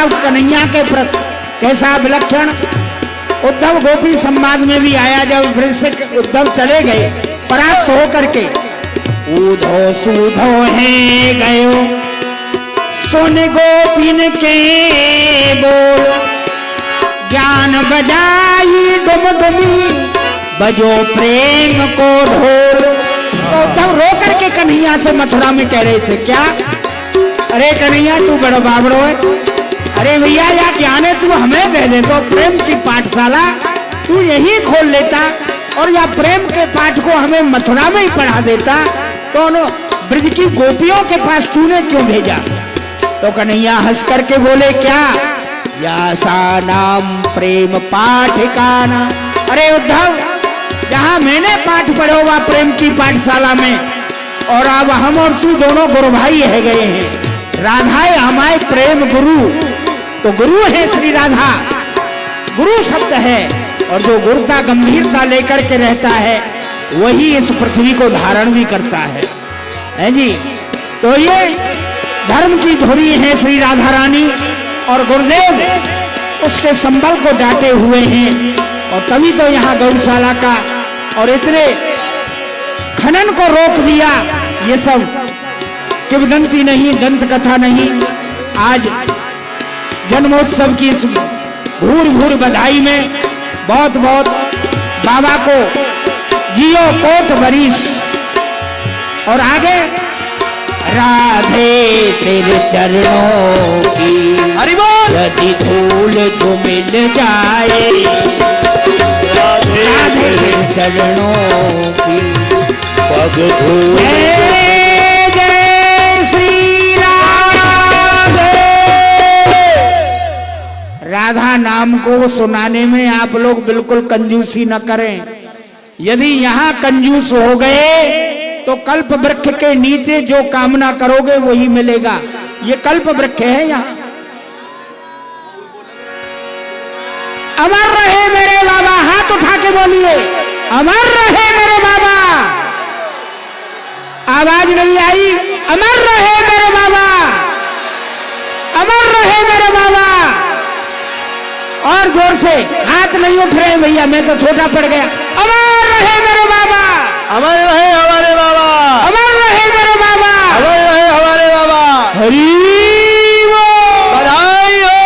भाव कन्हैया के प्रति कैसा विलक्षण। उद्धव गोपी संवाद में भी आया, जब ब्रज से उद्धव चले गए परास्त होकर के, ऊधो सूधो है गयो सुन गोपिन के बोल, ज्ञान बजाई डुम डुमी बजो प्रेम को ढोल। तो उद्धव रो करके कन्हैया से मथुरा में कह रहे थे, क्या अरे कन्हैया तू बड़ा बाबड़ो है, अरे भैया या ज्ञान है तू हमें दे दे, तो प्रेम की पाठशाला तू यही खोल लेता और या प्रेम के पाठ को हमें मथुरा में ही पढ़ा देता, तो ब्रज की गोपियों के पास तूने क्यों भेजा। तो कन्हैया हंस करके बोले, क्या या सा नाम प्रेम पाठ का ना। अरे उद्धव, जहां मैंने पाठ पढ़ा हुआ प्रेम की पाठशाला में, और अब हम और तू दोनों गुरु भाई है गए हैं, राधा है हमारे प्रेम गुरु, तो गुरु है श्री राधा, गुरु शब्द है, और जो गुरुता गंभीरता लेकर के रहता है वही इस पृथ्वी को धारण भी करता है जी। तो ये धर्म की धुरी है श्री राधा रानी, और गुरुदेव उसके संबल को डांटे हुए हैं, और तभी तो यहाँ गौशाला का और इतने खनन को रोक दिया। ये सब किंवदंती नहीं, दंत कथा नहीं, आज जन्मोत्सव की इस भूर भूर बधाई में बहुत बहुत बाबा को जियो कोट बरिस। और आगे राधे तेरे चरणों की यदि धूल जो मिल जाए, राधे तेरे चरणों की पग धूल। जय श्री राधे। राधा नाम को सुनाने में आप लोग बिल्कुल कंजूसी न करें। यदि यहाँ कंजूस हो गए तो कल्प वृक्ष के नीचे जो कामना करोगे वही मिलेगा। ये कल्प वृक्ष है यहाँ। अमर रहे मेरे बाबा, हाथ उठा के बोलिए, अमर रहे मेरे बाबा। आवाज नहीं आई, अमर रहे मेरे बाबा, अमर रहे मेरे बाबा। और जोर से हाथ नहीं उठ रहे भैया, मैं तो छोटा पड़ गया। अमर रहे मेरे बाबा, अमर रहे हमारे बाबा, अमर रहे मेरे बाबा, अमर रहे हमारे बाबा। हरि बोल। बधाई हो।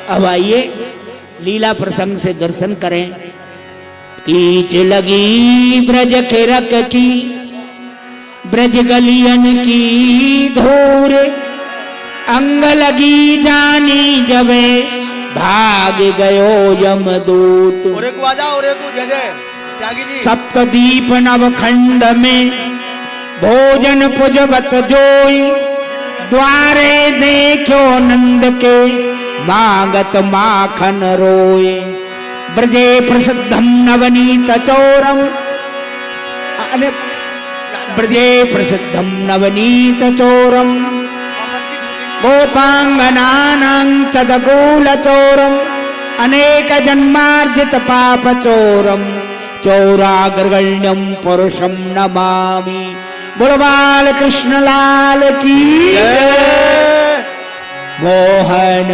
अब आइए लीला प्रसंग से दर्शन करें। कीच लगी ब्रज खेरक की, ब्रज गलियन की धूर, अंग लगी जानी जबे भाग गयो यमदूत। और एक वाजा और एक जय जय त्यागी जी। सप्तदीप नवखंड में भोजन पुजबत जोई, द्वारे देखो नंद के मांगत माखन रोए। ब्रजे प्रसिद्धम नवनीत चोरम, ब्रजे प्रसिद्धम नवनीत चोरम, गोपांगनानां तदकूल चोरम, अनेक जन्मार्जित पाप चोरम, चौराग्रगण्यम पुरुषम नमामि। बुलबाल कृष्ण लाल की मोहन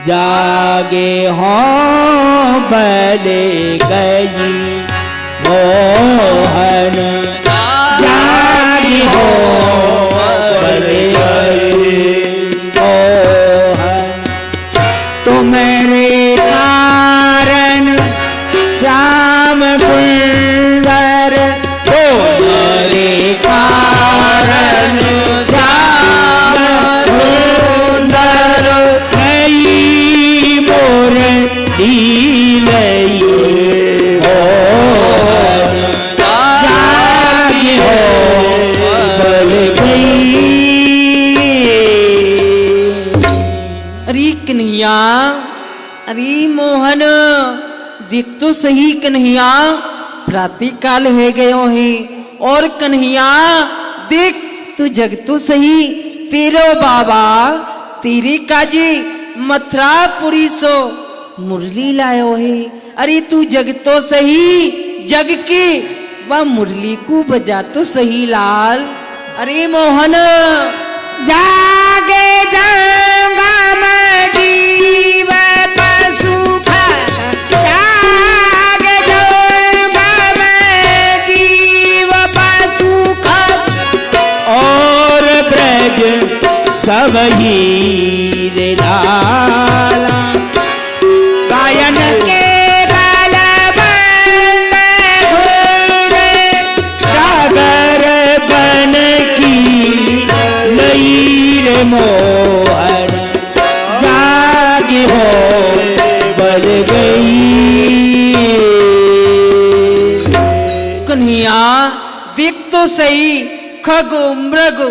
जागे हो बले गई, मोहन जागे हो बले गई, मोहन तो मेरे कारण श्याम सुंदर, तो मेरे कारण श्याम सुंदर, नई मोर लीलई मोहन जागी हो बल गई। अरे कन्हैया, अरे मोहन देख तो सही कन्हैया, प्रातः काल है गयो है। और कन्हैया देख तू जग तो सही, तेरो बाबा तेरे काजे मथुरापुरी सो मुरली लायो है। अरे तू जग तो सही, जग के वह मुरली को बजा तो सही लाल। अरे मोहन जागे जा गावही रे लाला गायन के बाल बंद घोड़े सागर बन की लई रे मोहन जागी हो बल गई। कन्हैया देख तो सही, खग मृग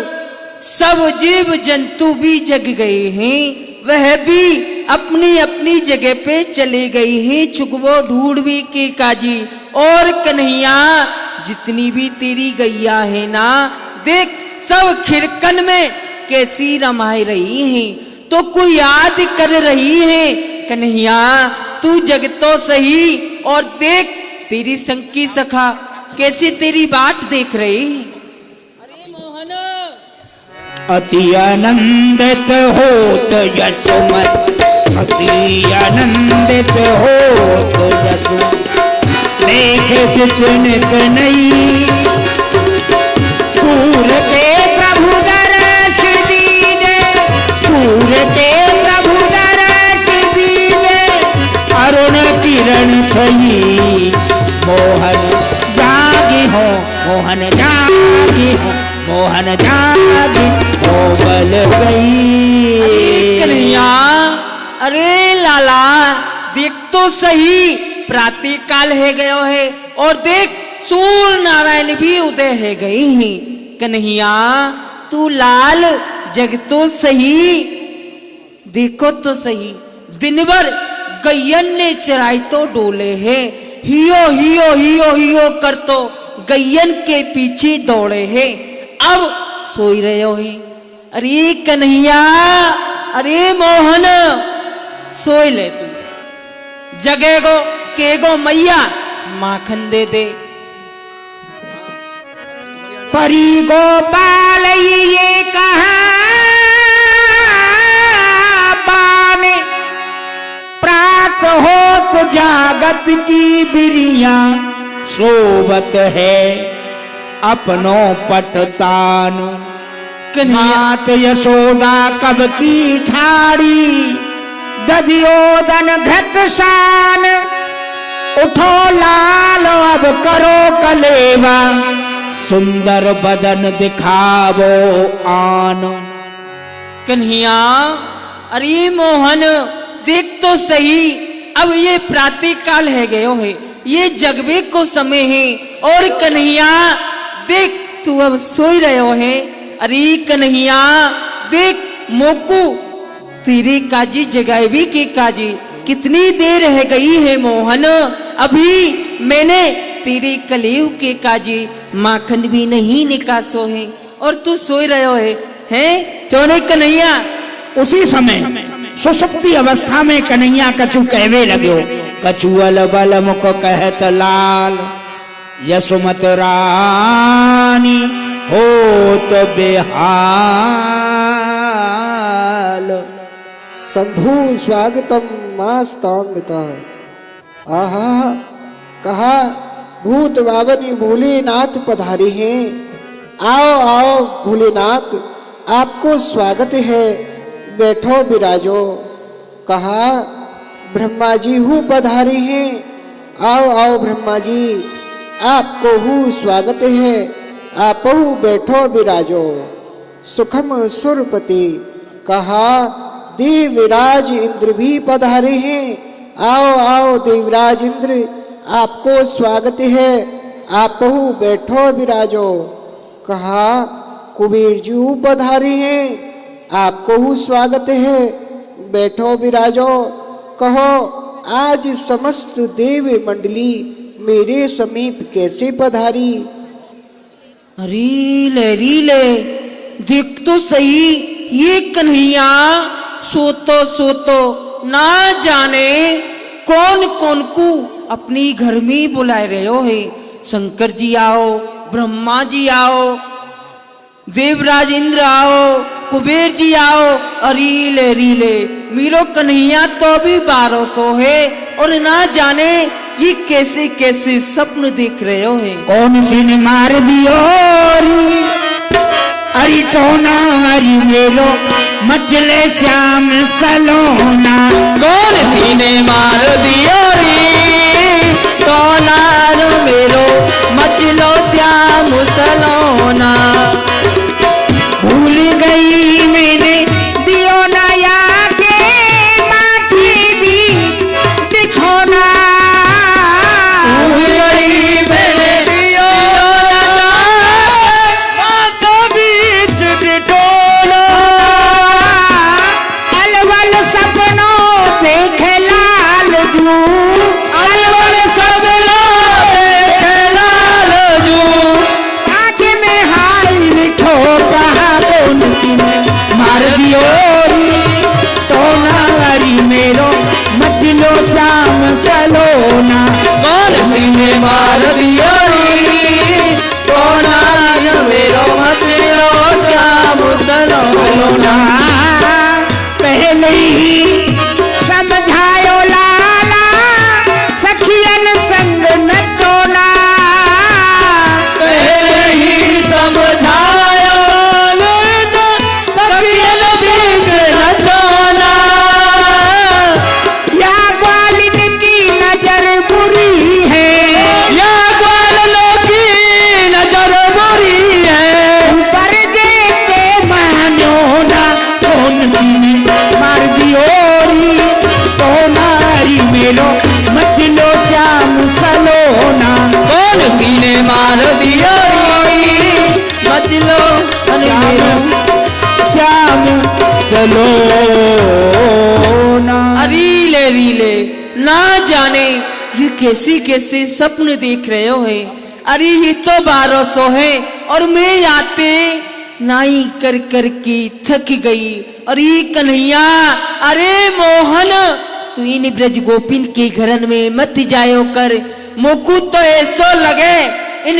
सब जीव जंतु भी जग गए हैं, वह भी अपनी अपनी जगह पे चले गए हैं चुगवो ढूंढवी के काजी। और कन्हैया जितनी भी तेरी गैया है ना, देख सब खिरकन में कैसी रमाई रही हैं, तो कोई याद कर रही है। कन्हैया तू जग तो सही, और देख तेरी संग की सखा कैसी तेरी बाट देख रही। अरे मोहन अति आनंदित होत यशोमत, अति आनंदित होत यशोमत देख जितन कन्हैया सूर के प्रभु दर्श दीजे, सूर के प्रभु दर्श दीजे अरुण किरण छई मोहन जागी हो, मोहन जागी हो, मोहन जागी हो बल गई। कन्हैया अरे लाला देख तो सही, प्रातः काल है गयो है, और देख सूर्य नारायण भी उदय है गई हैं। कन्हैया तू लाल जग तो सही, देखो तो सही, दिन भर गैयन ने चराई तो डोले है, हियो हियो हियो हियो कर तो गैयन के पीछे दौड़े है, अब सोई रहे हो है। अरे कन्हैया अरे मोहन सोई ले तू, जगेगो केगो मैया माखन दे दे। परी गोपाल ये कहा बाने प्रात हो तो जागत की बिरिया सोवत है अपनों पटतान। नाथ यशोदा कब की ठाड़ी दधियोदन घृत शान, उठो लाल अब करो कलेवा सुंदर बदन दिखावो आन। कन्हैया अरे मोहन देख तो सही, अब ये प्रातः काल है गयो है, ये जगवे को समय है, और कन्हैया देख तू अब सोई रहे है। अरे कन्हैया देख मोकू तेरे काजी जगावी के काजी कितनी देर रह गई है मोहन, अभी मैंने तेरे कलेव के काजी माखन भी नहीं निकासो है, और तू सोई रहे है चोरे कन्हैया। उसी समय सुषुप्ति अवस्था में कन्हैया कछु कहवे लग्यो, कछुअल बल मुख कहत लाल यशोमत रानी हो तो बेहाल। शंभु स्वागतम मास्तांगता। आहा कहा भूत बावनी भोलेनाथ पधारे हैं, आओ आओ भोलेनाथ आपको स्वागत है, बैठो विराजो। कहा ब्रह्मा जी हूँ पधारे हैं, आओ आओ ब्रह्मा जी आपको हूँ स्वागत है, आप बैठो विराजो। सुखम सुरपति कहा देवराज इंद्र भी पधारे हैं, आओ आओ देवराज इंद्र आपको स्वागत है, आप बैठो विराजो। कहा कुबेर जी पधारे हैं, आपको स्वागत है, बैठो विराजो। कहो आज समस्त देव मंडली मेरे समीप कैसे पधारी। रीले देख तो सही, ये कन्हैया सोतो ना जाने कौन कौन को अपनी घर में बुलाए रहे हो है। शंकर जी आओ, ब्रह्मा जी आओ, देवराज इंद्र आओ, कुबेर जी आओ, और रीले मीरो कन्हैया तो भी 1200 है, और ना जाने ये कैसे कैसे स्वप्न देख रहे हो है। कौन सी ने मार दियो अरी टोना अरी मेलो मचले श्याम सलोना। कौन सी ने मार दिया रे कौनार मेरो मचलो श्याम सलोना। भूल गई मैंने दियो नया के माथी भी दिखोना। भूल गई मैंने दियो माता बीच बिटोला। अलवल सपनों देख लाल जू, अलवर सबना देख लाल जू। आगे में हाय लिखो कहा कौन सी ने मार दियो री तो नारी मेरो मचलो श्याम सलोना। कौन सी ने मार दिया रे कौनार मेरो मचलो श्याम सलोना। पहले ही समझायो लाला सखियन संग न चोना। पहले ही समझायो लेना सखियन बीच नचाना। या ग्वालिन की नजर बुरी है, या ग्वालों की नजर बुरी है। ऊपर देते मानो ना कौन सी ने मार दियो री तो नारी मेरो मचलो श्याम सलोना। कौन सी ने मार दिया रे मचलो श्याम सलोना। रीले रीले ना जाने ये कैसी कैसे सपने देख रहे हो है। अरे ये तो 1200 है और मैं आते नाई कर कर के थक गई। अरे कन्हैया अरे मोहन तू इन ब्रज गोपिन के घरन में मत जायो कर। मुकु तो ऐसो लगे इन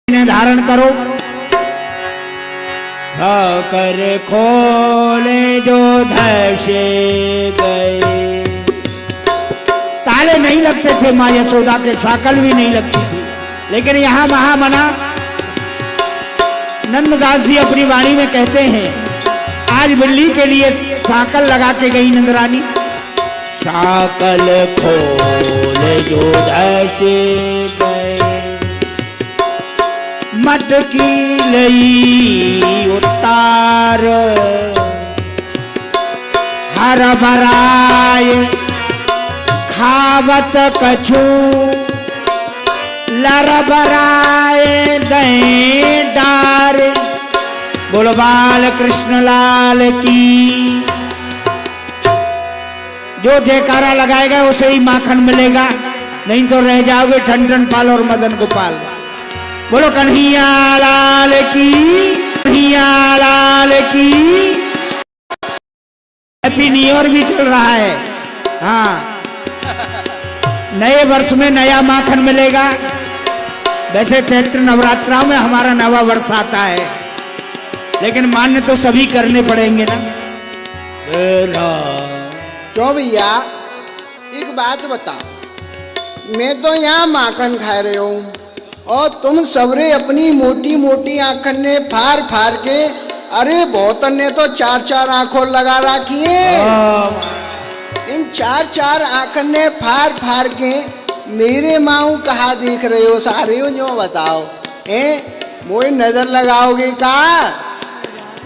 धारण करो। कर खोले जो धसे गए। ताले नहीं लगते थे माँ यशोदा के, साकल भी नहीं लगती थी, लेकिन यहाँ महामना नंददास जी अपनी वाणी में कहते हैं आज बिल्ली के लिए साकल लगा के गई नंदरानी। साकल खोले जो धसे गए। मटकी लई उतार हर भराए खावत कछु लर बराए दे डार। बोलो बाल कृष्ण लाल की। जो जयकारा लगाएगा उसे ही माखन मिलेगा, नहीं तो रह जाओगे ठन ठन पाल और मदन गोपाल। बोलो कन्हैया लाल की, कन्हैया लाल की। हैप्पी न्यू ईयर भी चल रहा है। हाँ, नए वर्ष में नया माखन मिलेगा। वैसे चैत्र नवरात्रा में हमारा नवा वर्ष आता है, लेकिन मान्य तो सभी करने पड़ेंगे ना। क्यों भैया, एक बात बताओ, मैं तो यहाँ माखन खा रहे हूँ और तुम सबरे अपनी मोटी मोटी आंखन ने फाड़ फाड़ के, अरे बहुतन ने तो चार चार आंखों लगा रखी है। इन चार चार आंखन ने फाड़ फाड़ के मेरे माऊ कहा देख रहे हो सारे हो, जो बताओ मोए नजर लगाओगे का?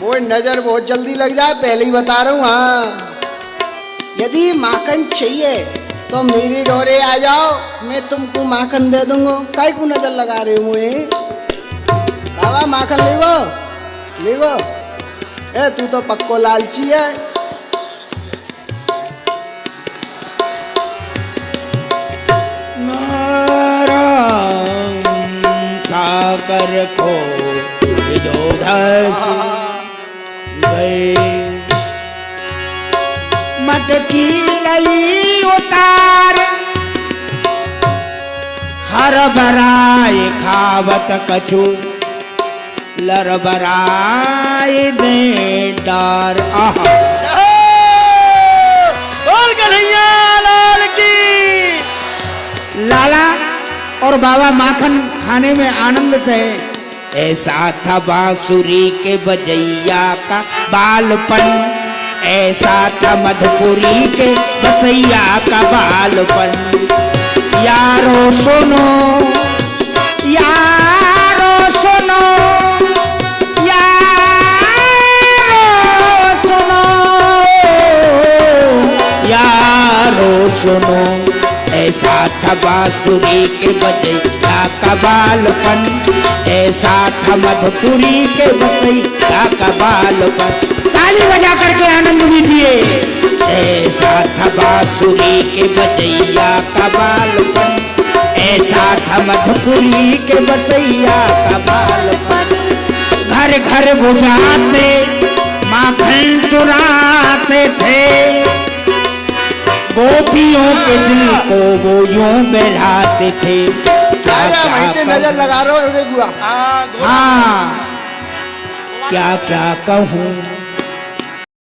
मोए नजर बहुत जल्दी लग जाए, पहले ही बता रहा हूँ। हाँ, यदि माखन चाहिए तो मेरे डोरे आ जाओ, मैं तुमको माखन दे दूंगा। काय को नजर लगा रहे हो मुझे? बाबा माखन लेगो लेगो। ए तू तो पक्को लालची है। साकर को मटकी लई उतार हर बराए खावत कछु लर बराए दे डार। आहा, बोल कन्हैया लाल की। लाला और बाबा माखन खाने में आनंद थे। ऐसा था बांसुरी के बजैया का बालपन, ऐसा था मधुपुरी के बसैया का बालपन। यारो सुनो, यारो सुनो, यारो सुनो, यारो सुनो। ऐसा था बांसुरी के बजैया का बालपन, ऐसा था मधुपुरी के बसैया का बालपन। ताली बजा करके आनंद लीजिए। ऐसा था बांसुरी के बजैया का बालपन, ऐसा था मधुपुरी के बसैया का बालपन। घर घर बुझाते माखन चुराते थे, गोपियों के दिल को वो यूं बहलाते थे। क्या नजर लगा रहे हो? हाँ, क्या क्या कहूँ